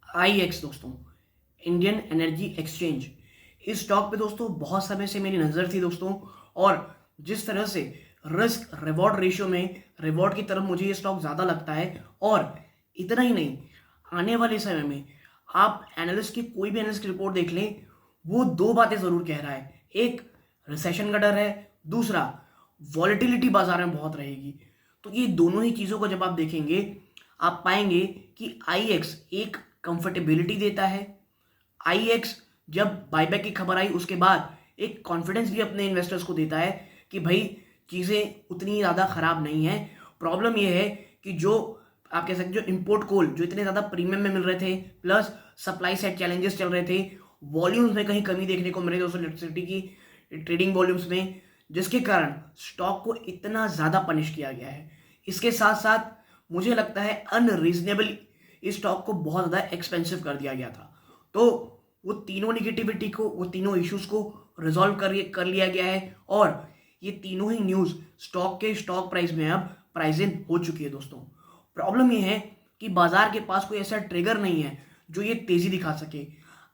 IEX दोस्तों, Indian energy exchange. इस stock पे दोस्तों बहुत समय से मेरी नज़र थी दोस्तों, और जिस तरह से रिस्क रिवॉर्ड रेशियो में रिवॉर्ड की तरफ मुझे ये स्टॉक ज़्यादा लगता है। और इतना ही नहीं, आने वाले समय में आप एनालिस्ट की कोई भी एनालिस्ट की रिपोर्ट देख लें, वो दो बातें ज़रूर कह रहा है। एक, रिसेशन का डर है। दूसरा, वॉलेटिलिटी बाजार में बहुत रहेगी। तो ये दोनों ही चीज़ों को जब आप देखेंगे, आप पाएंगे कि IEX एक कंफर्टेबिलिटी देता है। IEX जब बायबैक की खबर आई उसके बाद एक कॉन्फिडेंस भी अपने इन्वेस्टर्स को देता है कि भाई चीज़ें उतनी ज़्यादा ख़राब नहीं है। प्रॉब्लम यह है कि जो आप कह सकते हो इंपोर्ट कोल जो इतने ज़्यादा प्रीमियम में मिल रहे थे, प्लस सप्लाई साइड चैलेंजेस चल रहे थे, वॉल्यूम्स में कहीं कमी देखने को मिल रही है दोस्तों, इलेक्ट्रिसिटी की ट्रेडिंग वॉल्यूम्स में, जिसके कारण स्टॉक को इतना ज़्यादा पनिश किया गया है। इसके साथ साथ मुझे लगता है अनरीजनेबल इस स्टॉक को बहुत ज़्यादा एक्सपेंसिव कर दिया गया था। तो वो तीनों निगेटिविटी को, वो तीनों इश्यूज को रिजॉल्व कर लिया गया है, और ये तीनों ही न्यूज़ स्टॉक के स्टॉक प्राइस में अब प्राइस इन हो चुकी है दोस्तों। प्रॉब्लम ये है कि बाजार के पास कोई ऐसा ट्रिगर नहीं है जो ये तेज़ी दिखा सके।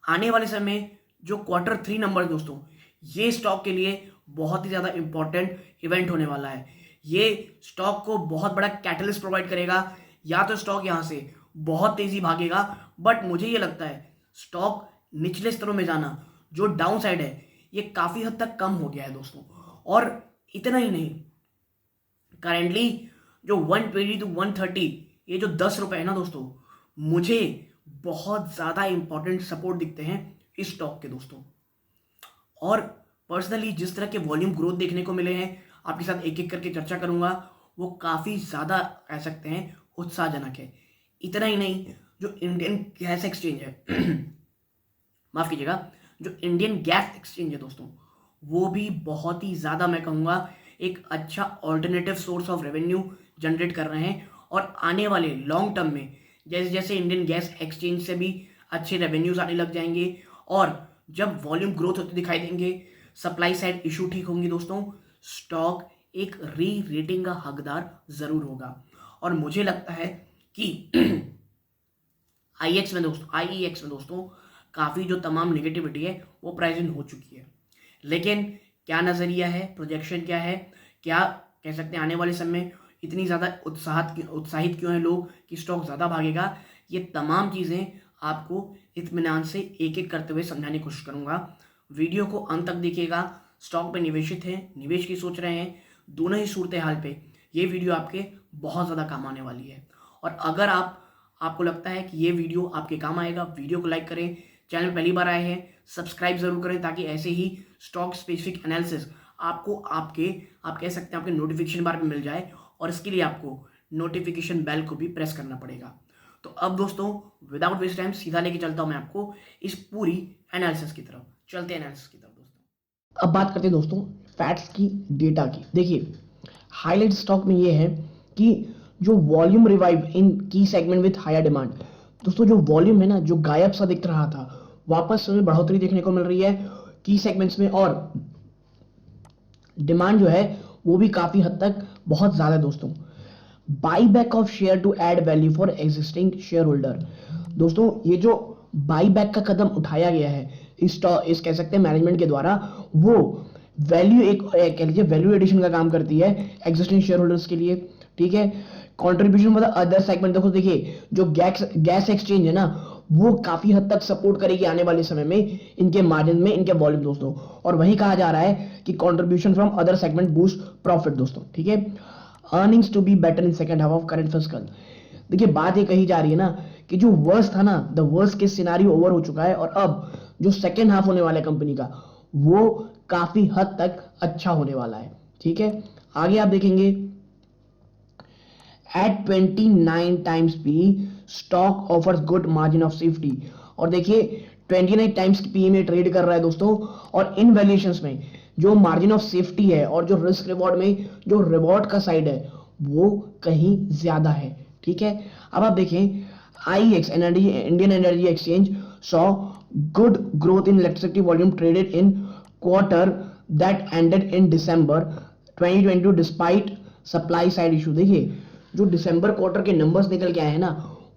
आने वाले समय जो Q3 नंबर दोस्तों, ये स्टॉक के लिए बहुत ही ज़्यादा इंपॉर्टेंट इवेंट होने वाला है। ये स्टॉक को बहुत बड़ा कैटलिस्ट प्रोवाइड करेगा। या तो स्टॉक यहाँ से बहुत तेज़ी भागेगा, बट मुझे ये लगता है स्टॉक निचले स्तरों में जाना, जो डाउन साइड है, ये काफ़ी हद तक कम हो गया है दोस्तों। और इतना ही नहीं, करेंटली जो 120 to 130, ये जो 10 रुपए है ना दोस्तों, मुझे बहुत ज़्यादा इंपॉर्टेंट सपोर्ट दिखते हैं इस स्टॉक के दोस्तों। और पर्सनली जिस तरह के वॉल्यूम ग्रोथ देखने को मिले हैं, आपके साथ एक एक करके चर्चा करूंगा, वो काफ़ी ज़्यादा कह सकते हैं उत्साहजनक है। इतना ही नहीं, जो इंडियन गैस एक्सचेंज है माफ़ कीजिएगा, जो इंडियन गैस एक्सचेंज है दोस्तों, वो भी बहुत ही ज़्यादा, मैं कहूँगा, एक अच्छा alternative source of revenue generate कर रहे हैं। और आने वाले लॉन्ग टर्म में जैसे जैसे इंडियन गैस एक्सचेंज से भी अच्छे रेवेन्यूज आने लग जाएंगे, और जब वॉल्यूम ग्रोथ होते दिखाई देंगे, सप्लाई साइड इशू ठीक होंगी दोस्तों, स्टॉक एक री रेटिंग का हकदार ज़रूर होगा। और मुझे लगता है कि IEX में दोस्तों काफ़ी जो तमाम नेगेटिविटी है वो प्राइस इन हो चुकी है। लेकिन क्या नज़रिया है, प्रोजेक्शन क्या है, क्या कह सकते हैं आने वाले समय में इतनी ज़्यादा उत्साहित क्यों हैं लोग कि स्टॉक ज़्यादा भागेगा, ये तमाम चीज़ें आपको इत्मीनान से एक एक करते हुए समझाने की कोशिश करूँगा। वीडियो को अंत तक देखिएगा। स्टॉक पे निवेशित हैं, निवेश की सोच रहे हैं, दोनों ही सूरत हाल पे ये वीडियो आपके बहुत ज़्यादा काम आने वाली है। और अगर आपको लगता है कि ये वीडियो आपके काम आएगा, वीडियो को लाइक करें। चैनल पहली बार आए हैं, सब्सक्राइब जरूर करें, ताकि ऐसे ही स्टॉक स्पेसिफिक एनालिसिस आपको आप कह सकते हैं आपके नोटिफिकेशन बार पे मिल जाए। और इसके लिए आपको नोटिफिकेशन बेल को भी प्रेस करना पड़ेगा। तो अब दोस्तों, विदाउट वेस्ट टाइम सीधा लेके चलता हूं मैं आपको इस पूरी एनालिसिस की तरफ। चलते हैं एनालिसिस की तरफ दोस्तों। अब बात करते हैं दोस्तों फैक्ट्स की, डेटा की। देखिए, हाईलाइट स्टॉक में ये है कि जो वॉल्यूम रिवाइव इन की सेगमेंट विथ हायर डिमांड। दोस्तों जो वॉल्यूम है ना, जो गायब सा दिख रहा था, वापस में बढ़ोतरी देखने को मिल रही है की सेगमेंट्स में, और डिमांड जो है वो भी काफी हद तक बहुत ज्यादा है दोस्तों। Buy back of share to add value for existing share holder. दोस्तों ये जो बाई बैक का कदम उठाया गया है इस कह सकते हैं मैनेजमेंट के द्वारा, वो वैल्यू एक कह लीजिए वैल्यू एडिशन का काम करती है एग्जिस्टिंग शेयर होल्डर्स के लिए। ठीक है, कंट्रीब्यूशन मतलब अदर सेगमेंट। देखो देखिए, जो गैस एक्सचेंज है ना, वो काफी हद तक सपोर्ट करेगी आने वाले समय में इनके मार्जिन में, इनके वॉल्यूम दोस्तों। और वही कहा जा रहा है कि contribution from other segment boost profit दोस्तों। ठीक है, earnings to be better in second half of current fiscal. देखिए बात ये कही जा रही है ना कि जो वर्स्ट था ना, the worst case scenario over हो चुका है, और अब जो सेकंड हाफ होने वाला है कंपनी का, वो काफी हद तक अच्छा होने वाला है। ठीक है, आगे आप देखेंगे at 29 times P stock offers good margin of safety. और देखिए 29 टाइम्स की पी में ट्रेड कर रहा है दोस्तों, और इन वैल्यूएशंस में जो मार्जिन ऑफ सेफ्टी है और जो रिस्क रिवॉर्ड में जो रिवॉर्ड का साइड है वो कहीं ज्यादा है। ठीक है, अब आप देखें IEX Indian energy exchange saw good growth in electricity volume traded in quarter that ended in December 2022 despite supply side issue. देखिए जो दिसंबर क्वार्टर के नंबर्स निकल के आए हैं ना,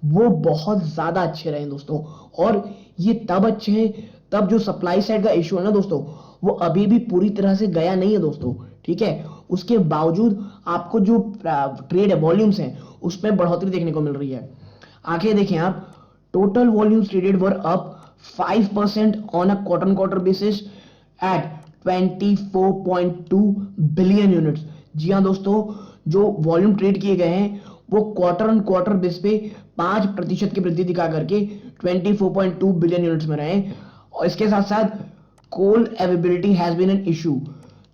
वो बहुत ज्यादा अच्छे रहे दोस्तों। और ये तब अच्छे हैं तब जो सप्लाई साइड का इशू है ना दोस्तों, वो अभी भी पूरी तरह से गया नहीं है दोस्तों, ठीक है। उसके बावजूद आपको जो ट्रेड वॉल्यूम्स हैं उसमें बढ़ोतरी देखने को मिल रही है। आगे देखें आप, total volumes traded were up 5% on a quarter quarter basis at 24.2 billion units. जी हाँ दोस्तों, जो वॉल्यूम ट्रेड किए गए हैं वो क्वार्टर ऑन क्वार्टर बेस पे 5% की वृद्धि दिखा करके 24.2 बिलियन यूनिट्स में रहे। और इसके साथ साथ coal availability has been an issue.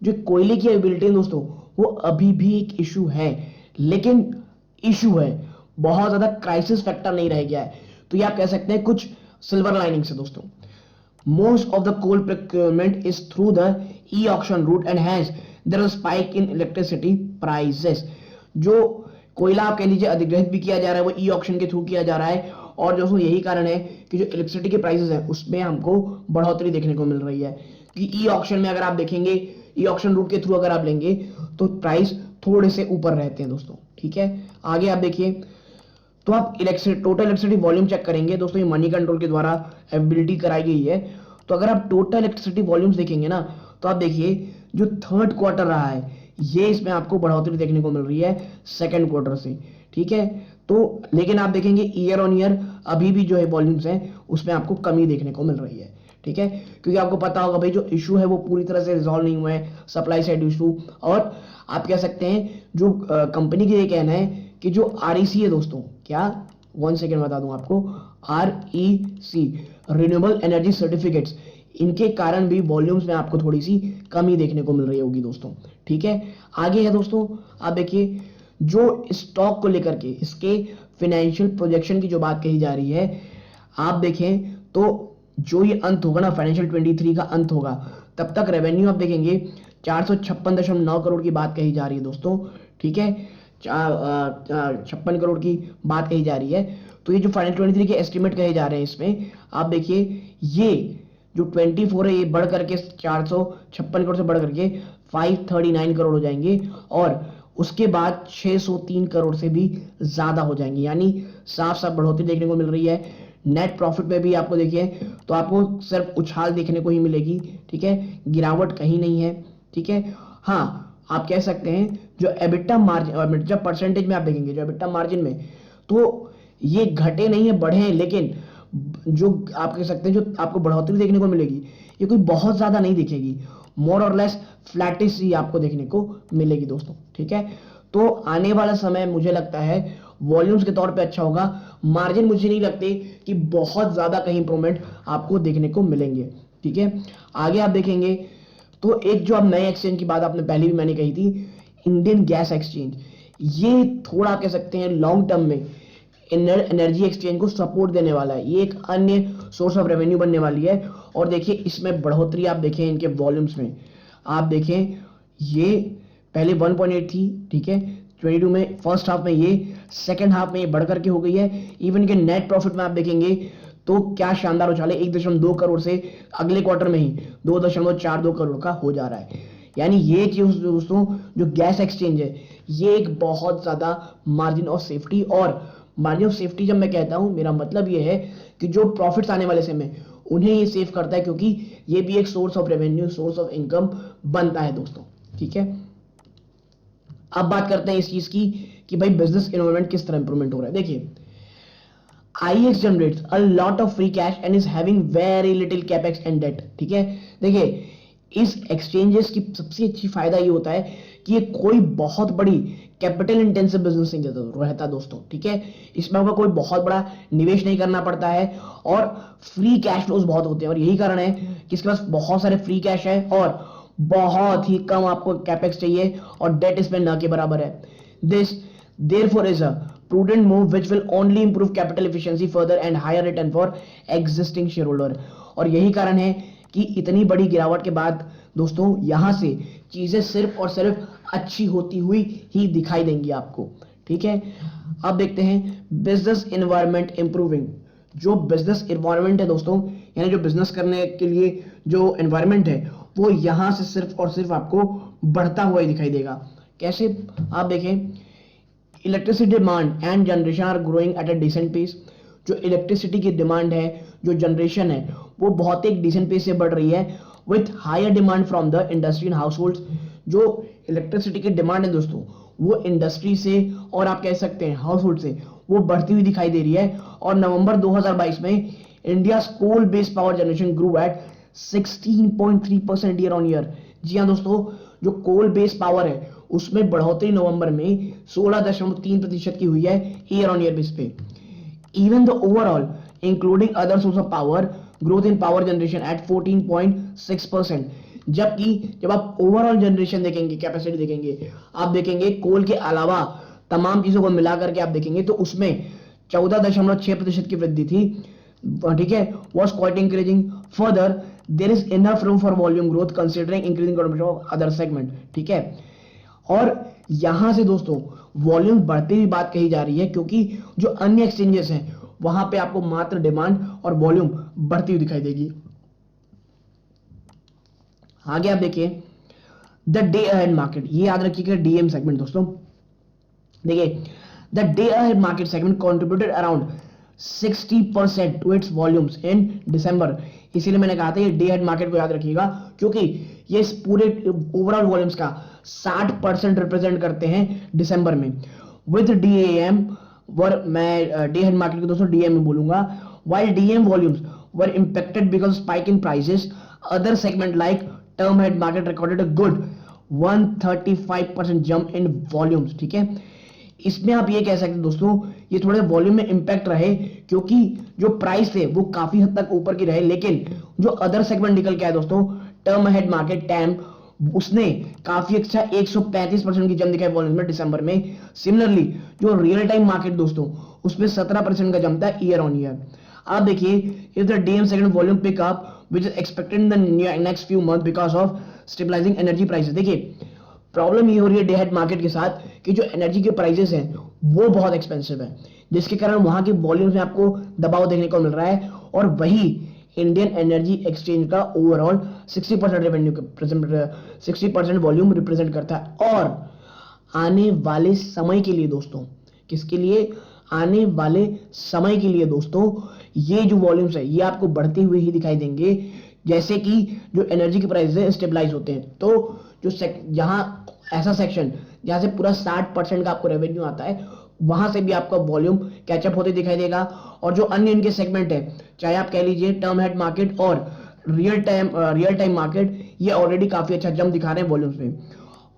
जो कोयले की अवेलेबिलिटी है दोस्तों, वो अभी भी एक इशू है, लेकिन इशू है, बहुत ज्यादा क्राइसिस फैक्टर नहीं रह गया है। तो ये आप कह सकते हैं कुछ सिल्वर लाइनिंग से दोस्तों। Most of the coal procurement is through the e-auction route and hence there is a spike in electricity prices। जो कोयला आप कह लीजिए अधिग्रहित भी किया जा रहा है, वो ई ऑक्शन के थ्रू किया जा रहा है। और दोस्तों यही कारण है कि जो इलेक्ट्रिसिटी के प्राइसेस हैं उसमें हमको बढ़ोतरी देखने को मिल रही है। कि ई ऑक्शन में अगर आप देखेंगे, ई ऑक्शन रूट के थ्रू अगर आप लेंगे तो प्राइस थोड़े से ऊपर रहते हैं दोस्तों, ठीक है। आगे आप देखिए, तो आप टोटल इलेक्ट्रिसिटी वॉल्यूम चेक करेंगे दोस्तों, ये मनी कंट्रोल के द्वारा अवेलेबिलिटी कराई गई है। तो अगर आप टोटल इलेक्ट्रिसिटी वॉल्यूम्स देखेंगे ना, तो आप देखिए जो थर्ड क्वार्टर रहा है, ये इसमें आपको बढ़ोतरी देखने को मिल रही है सेकंड क्वार्टर से, ठीक है। तो लेकिन आप देखेंगे ईयर ऑन ईयर अभी भी जो है वॉल्यूम्स हैं उसमें आपको कमी देखने को मिल रही है, ठीक है। क्योंकि आपको पता होगा भाई, जो इशू है वो पूरी तरह से रिजॉल्व नहीं हुआ है, सप्लाई साइड इशू। और आप कह सकते हैं जो कंपनी का ये कहना है कि जो REC है दोस्तों, क्या 1 सेकेंड बता दूं आपको, REC रिन्यूएबल एनर्जी सर्टिफिकेट्स, इनके कारण भी वॉल्यूम्स में आपको थोड़ी सी कमी देखने को मिल रही होगी दोस्तों, ठीक है। आगे है दोस्तों, आप देखिए जो स्टॉक को लेकर के इसके फाइनेंशियल प्रोजेक्शन की जो बात कही जा रही है, आप देखें तो जो ये अंत होगा ना, फाइनेंशियल 23 का अंत होगा, तब तक रेवेन्यू आप देखेंगे 456.9 करोड़ की बात कही जा रही है दोस्तों, ठीक है। 56 करोड़ की बात कही जा रही है। तो ये जो फाइनेंशियल 23 के एस्टिमेट कहे जा रहे हैं, इसमें आप देखिए ये जो 24 है ये बढ़ करके 456 करोड़ से बढ़ करके 539 करोड़ हो जाएंगे, और उसके बाद 603 करोड़ से भी ज्यादा हो जाएंगे। यानी साफ साफ बढ़ोतरी देखने को मिल रही है। नेट प्रॉफिट में भी आपको देखिए तो आपको सिर्फ उछाल देखने को ही मिलेगी, ठीक है, गिरावट कहीं नहीं है, ठीक है। हाँ, आप कह सकते हैं जो एबिटा मार्जिन, जब परसेंटेज में आप देखेंगे जो एबिटा मार्जिन में, तो ये घटे नहीं है, बढ़े हैं, लेकिन जो आप कह सकते हैं जो आपको बढ़ोतरी देखने को मिलेगी ये कोई बहुत ज्यादा नहीं दिखेगी, मोर और लेस फ्लैटिश ही आपको देखने को मिलेगी दोस्तों, ठीक है। तो आने वाला समय मुझे लगता है वॉल्यूम्स के तौर पे अच्छा होगा। मार्जिन मुझे नहीं लगते कि बहुत ज्यादा कहीं इंप्रूवमेंट आपको देखने को मिलेंगे, ठीक है। आगे आप देखेंगे तो एक जो आप नए एक्सचेंज की बात आपने पहले भी मैंने कही थी, इंडियन गैस एक्सचेंज, ये थोड़ा आप कह सकते हैं लॉन्ग टर्म में एनर्जी एक्सचेंज को सपोर्ट देने वाला है। ये एक अन्य सोर्स ऑफ रेवेन्यू बनने वाली है। और देखिए इसमें बढ़ोतरी आप देखें इनके वॉल्यूम्स में, आप देखें ये पहले 1.8 थी, ठीक है, 22 में फर्स्ट हाफ में, ये सेकंड हाफ में ये बढ़ करके हो गई है। इवन के नेट प्रॉफिट में आप देखेंगे तो क्या शानदार उछाल है, 1.2 करोड़ से अगले क्वार्टर में ही 2.42 करोड़ का हो जा रहा है। यानी ये चीज दोस्तों जो गैस एक्सचेंज है, ये एक बहुत ज्यादा मार्जिन ऑफ सेफ्टी, और मार्जिन ऑफ सेफ्टी जब मैं कहता हूं मेरा मतलब ये है कि जो प्रॉफिट्स आने वाले समय उन्हें ये सेव करता है, क्योंकि ये भी एक source of revenue, source of income बनता है दोस्तों, ठीक है। अब बात करते हैं इस चीज की कि भाई बिजनेस एनवायरनमेंट किस तरह इंप्रूवमेंट हो रहा है। देखिए IEX generates a lot of free cash and is having very little capex and debt, ठीक है। देखिए इस एक्सचेंजेस की सबसे अच्छी फायदा ये होता है कि ये कोई बहुत बड़ी कैपिटल इंटेंसिव बिजनेस नहीं रहता दोस्तों, ठीक है। इसमें आपको कोई बहुत बड़ा निवेश नहीं करना पड़ता है और फ्री कैश फ्लोज बहुत होते हैं, और यही कारण है कि इसके पास बहुत सारे फ्री कैश है और बहुत ही कम आपको कैपेक्स चाहिए और डेट इसमें न के बराबर है। This therefore is a prudent move which will only improve capital efficiency further and higher return for existing shareholder। और यही कारण है कि इतनी बड़ी गिरावट के बाद दोस्तों यहां से चीजें सिर्फ और सिर्फ अच्छी होती हुई ही दिखाई देंगी आपको, ठीक है। अब देखते हैं बिजनेस एनवायरनमेंट इंप्रूविंग। जो बिजनेस एनवायरनमेंट है दोस्तों, यानी जो बिजनेस करने के लिए जो एनवायरनमेंट है वो यहां से सिर्फ और सिर्फ आपको बढ़ता हुआ ही दिखाई देगा। कैसे, आप देखें electricity demand and generation are growing at a decent pace. जो इलेक्ट्रिसिटी की डिमांड है, जो जनरेशन है, वो बहुत एक डिसेंट पेस से बढ़ रही है with higher demand from the industry and house holds. जो इलेक्ट्रिसिटी की डिमांड है दोस्तों, वो इंडस्ट्री से और आप कह सकते हैं हाउस होल्ड से वो बढ़ती हुई दिखाई दे रही है। और नवंबर 2022 में India coal based power generation grew at 16.3% year on year. जी हाँ दोस्तों, जो कोल बेस्ड पावर है उसमें बढ़ोतरी नवंबर में 16.3% की हुई है ईयर ऑन ईयर बेस पे। Even the overall, including other source of power, growth in power generation at 14.6%। जबकि जब आप ओवरऑल जनरेशन देखेंगे, कैपेसिटी देखेंगे, आप देखेंगे कोल के अलावा तमाम चीजों को मिलाकर के आप देखेंगे तो उसमें 14.6% की वृद्धि थी। ठीक है, was quite increasing. Further there is enough room for volume growth considering increasing contribution of other segment. ठीक है, और यहां से दोस्तों वॉल्यूम बढ़ती हुई बात कही जा रही है क्योंकि जो अन्य एक्सचेंजेस हैं वहां पे आपको मात्र डिमांड और वॉल्यूम बढ़ती हुई दिखाई देगी। आगे आप देखिए द डे अहेड मार्केट, ये याद रखिएगा डीएम सेगमेंट दोस्तों। देखिए the day ahead market segment contributed around 60% to its volumes in December. इसीलिए मैंने कहा था ये डे अहेड मार्केट को याद रखिएगा क्योंकि ये इस पूरे ओवरऑल वॉल्यूम्स का 60% रिप्रेजेंट करते हैं दिसंबर में। विद डीएम वर, मैं डे अहेड मार्केट को दोस्तों डीएम में बोलूंगा। While DM volumes were impacted because spike in prices, other segment like term head market recorded a good 135% jump in volumes. ठीक है, इसमें आप ये कह सकते हैं दोस्तों ये थोड़े वॉल्यूम में इंपैक्ट रहे क्योंकि जो प्राइस थे वो काफी हद तक ऊपर की रहे, लेकिन जो अदर सेगमेंट निकल के आया दोस्तों, टर्म हेड मार्केट टैम, उसने काफी अच्छा 135% की जंप दिखाई वॉल्यूम में दिसंबर में। सिमिलरली जो रियल टाइम मार्केट दोस्तों उसमें 17% का जंप था ईयर ऑन ईयर। आप देखिए if the DM segment volume pick up which is expected in the next few month because of stabilising energy prices. देखिए प्रॉब्लम ये हो रही है डे हेड मार्केट के साथ कि जो एनर्जी के प्राइसेस हैं वो बहुत एक्सपेंसिव है, जिसके कारण वहां के वॉल्यूम्स में आपको दबाव देखने को मिल रहा है। और वही इंडियन एनर्जी एक्सचेंज का ओवरऑल 60% रेवेन्यू 60% वॉल्यूम रिप्रेजेंट करता है। और आने वाले समय के लिए दोस्तों, किसके लिए? आने वाले समय के लिए दोस्तों ये जो वॉल्यूम्स है ये आपको बढ़ते हुए ही दिखाई देंगे जैसे कि जो एनर्जी के प्राइस है स्टेबलाइज होते हैं। तो जो जहां ऐसा सेक्शन जहां से पूरा 60% का आपको रेवेन्यू आता है वहां से भी आपका वॉल्यूम कैचअप होते दिखाई देगा। और जो अन्य इनके सेगमेंट है, चाहे आप कह लीजिए टर्म हेड मार्केट और रियल टाइम मार्केट, ये ऑलरेडी काफी अच्छा जंप दिखा रहे हैं वॉल्यूम्स में।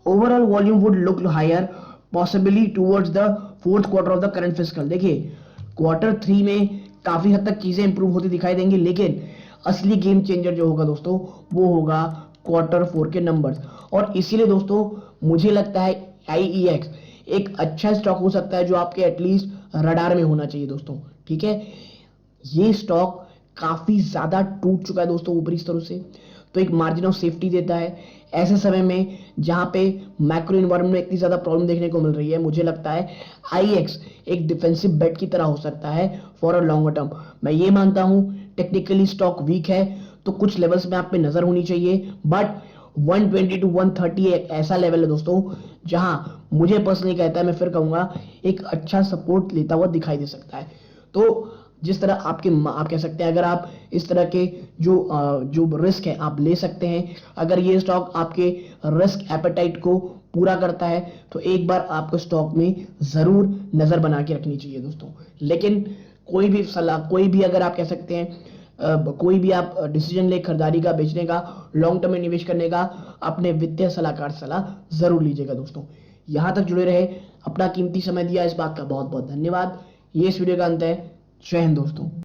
Overall volume would look higher possibly towards the fourth quarter of the current fiscal. देखिए क्वार्टर 3 में काफी हद तक चीजें इंप्रूव होती दिखाई देंगी, लेकिन असली गेम चेंजर जो होगा दोस्तों वो होगा क्वार्टर 4 के नंबर्स। और इसीलिए दोस्तों मुझे लगता है IEX एक अच्छा स्टॉक हो सकता है जो आपके एटलीस्ट रडार में होना चाहिए दोस्तों। ठीक है, ये स्टॉक काफी ज्यादा टूट चुका है दोस्तों ऊपरी स्तरों से, तो एक मार्जिन ऑफ सेफ्टी देता है ऐसे समय में जहां पे मैक्रो इन्वायरमेंट में इतनी ज्यादा प्रॉब्लम देखने को मिल रही है। मुझे लगता है IEX एक डिफेंसिव बेट की तरह हो सकता है फॉर अ लॉन्गर टर्म। मैं ये मानता हूं टेक्निकली स्टॉक वीक है तो कुछ लेवल्स में आप पे नजर होनी चाहिए, बट 120 to 130 एक ऐसा लेवल है दोस्तों जहां मुझे पर्सनली कहता है, मैं फिर कहूंगा एक अच्छा सपोर्ट लेता हुआ दिखाई दे सकता है। तो जिस तरह आप कह सकते हैं अगर आप इस तरह के जो रिस्क है आप ले सकते हैं, अगर ये स्टॉक आपके रिस्क एपेटाइट को पूरा करता है तो एक बार आपको स्टॉक में जरूर नजर बना के रखनी चाहिए दोस्तों। लेकिन कोई भी अगर आप कह सकते हैं कोई भी आप डिसीजन ले खरीदारी का, बेचने का, लॉन्ग टर्म में निवेश करने का, अपने वित्तीय सलाहकार सलाह जरूर लीजिएगा दोस्तों। यहां तक जुड़े रहे, अपना कीमती समय दिया, इस बात का बहुत बहुत धन्यवाद। ये इस वीडियो का अंत है। जय हिंद दोस्तों।